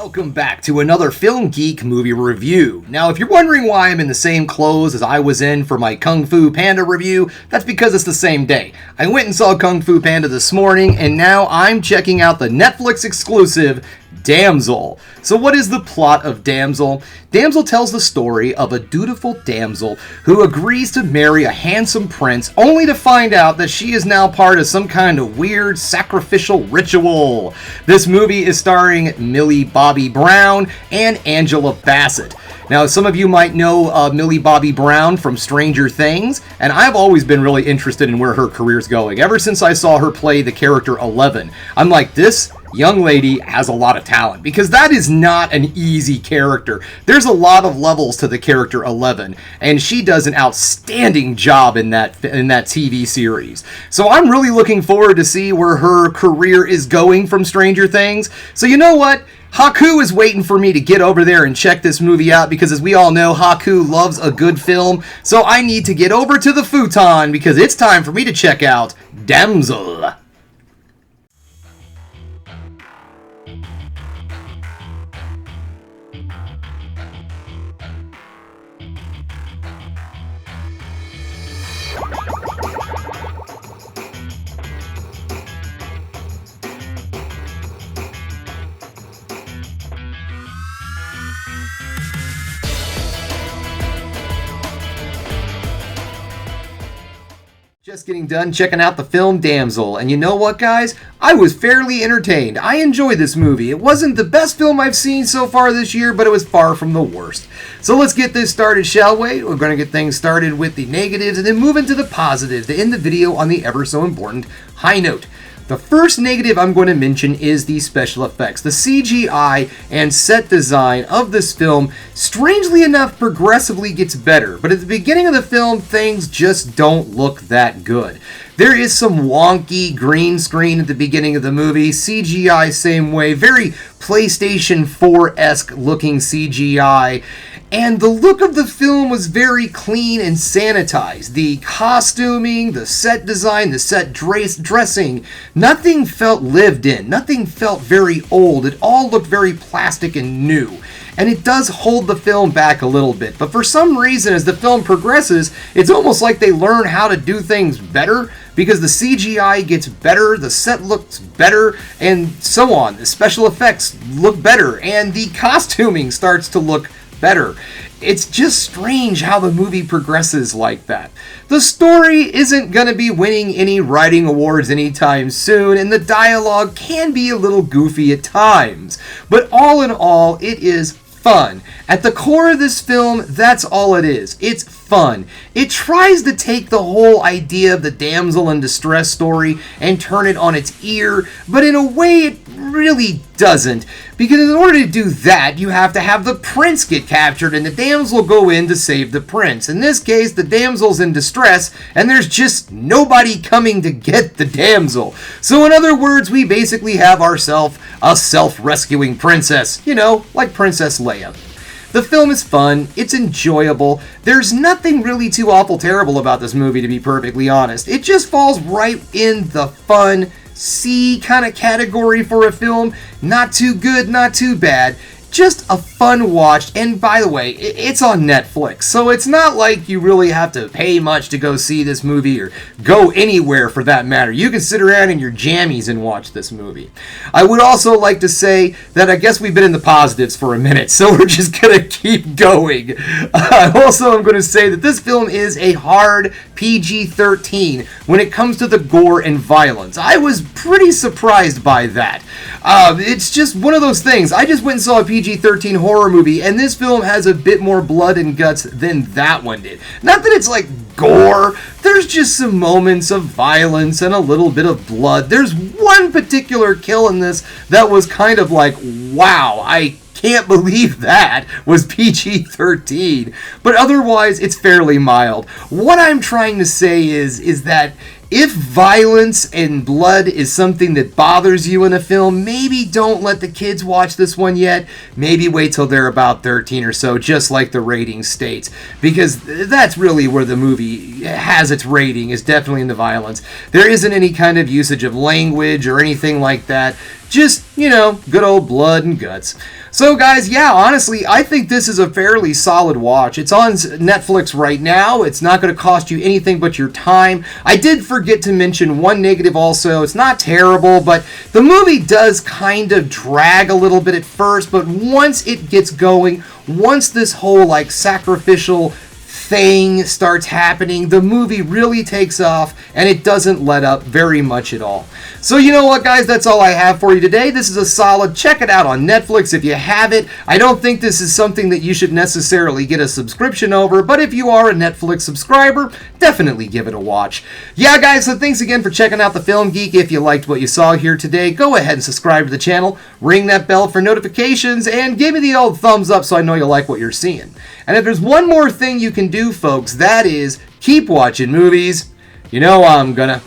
Welcome back to another Film Geek movie review. Now, if you're wondering why I'm in the same clothes as I was in for my Kung Fu Panda review, that's because it's the same day. I went and saw Kung Fu Panda this morning, and now I'm checking out the Netflix exclusive Damsel. So what is the plot of Damsel? Damsel tells the story of a dutiful damsel who agrees to marry a handsome prince only to find out that she is now part of some kind of weird sacrificial ritual. This movie is starring Millie Bobby Brown and Angela Bassett. Now, some of you might know Millie Bobby Brown from Stranger Things, and I've always been really interested in where her career's going. Ever since I saw her play the character 11, I'm like, this young lady has a lot of talent, because that is not an easy character. There's a lot of levels to the character 11, and she does an outstanding job in that TV series. So I'm really looking forward to see where her career is going from Stranger Things. So you know what? Haku is waiting for me to get over there and check this movie out, because as we all know, Haku loves a good film. So I need to get over to the futon because it's time for me to check out Damsel. Just getting done checking out the film Damsel, and you know what, guys? I was fairly entertained. I enjoyed this movie. It wasn't the best film I've seen so far this year, but it was far from the worst. So let's get this started, shall we? We're going to get things started with the negatives and then move into the positives to end the video on the ever so important high note. The first negative I'm going to mention is the special effects. The CGI and set design of this film, strangely enough, progressively gets better. But at the beginning of the film, things just don't look that good. There is some wonky green screen at the beginning of the movie. CGI same way. Very PlayStation 4-esque looking CGI. And the look of the film was very clean and sanitized. The costuming, the set design, the set dressing, nothing felt lived in. Nothing felt very old. It all looked very plastic and new. And it does hold the film back a little bit. But for some reason, as the film progresses, it's almost like they learn how to do things better, because the CGI gets better, the set looks better, and so on. The special effects look better, and the costuming starts to look better. It's just strange how the movie progresses like that. The story isn't going to be winning any writing awards anytime soon, and the dialogue can be a little goofy at times. But all in all, it is fun. At the core of this film, that's all it is. It's fun. It tries to take the whole idea of the damsel in distress story and turn it on its ear, but in a way it really doesn't. Because in order to do that, you have to have the prince get captured and the damsel go in to save the prince. In this case, the damsel's in distress and there's just nobody coming to get the damsel. So in other words, we basically have ourselves a self-rescuing princess. You know, like Princess Leia. The film is fun, it's enjoyable, there's nothing really too awful terrible about this movie, to be perfectly honest. It just falls right in the fun, C kind of category for a film. Not too good, not too bad. Just a fun watch, and by the way, it's on Netflix, so it's not like you really have to pay much to go see this movie, or go anywhere for that matter. You can sit around in your jammies and watch this movie. I would also like to say that I guess we've been in the positives for a minute, so we're just going to keep going. Also, I'm going to say that this film is a hard PG-13 when it comes to the gore and violence. I was pretty surprised by that. It's just one of those things. I just went and saw a PG-13 horror movie, and this film has a bit more blood and guts than that one did. Not that it's like gore, there's just some moments of violence and a little bit of blood. There's one particular kill in this that was kind of like, wow, I can't believe that was PG-13. But otherwise, it's fairly mild. What I'm trying to say is that if violence and blood is something that bothers you in a film, maybe don't let the kids watch this one yet. Maybe wait till they're about 13 or so, just like the rating states. Because that's really where the movie has its rating, is definitely in the violence. There isn't any kind of usage of language or anything like that. Just, good old blood and guts. So guys, yeah, honestly, I think this is a fairly solid watch. It's on Netflix right now. It's not going to cost you anything but your time. I did forget to mention one negative also. It's not terrible, but the movie does kind of drag a little bit at first, but once it gets going, once this whole sacrificial thing starts happening, the movie really takes off and it doesn't let up very much at all. So you know what, guys, that's all I have for you today. This is a solid. Check it out on Netflix if you have it. I don't think this is something that you should necessarily get a subscription over, but if you are a Netflix subscriber, definitely give it a watch. Yeah, guys, so thanks again for checking out the Film Geek. If you liked what you saw here today, go ahead and subscribe to the channel, ring that bell for notifications, and give me the old thumbs up so I know you like what you're seeing. And if there's one more thing you can do, folks, that is keep watching movies. You know I'm gonna.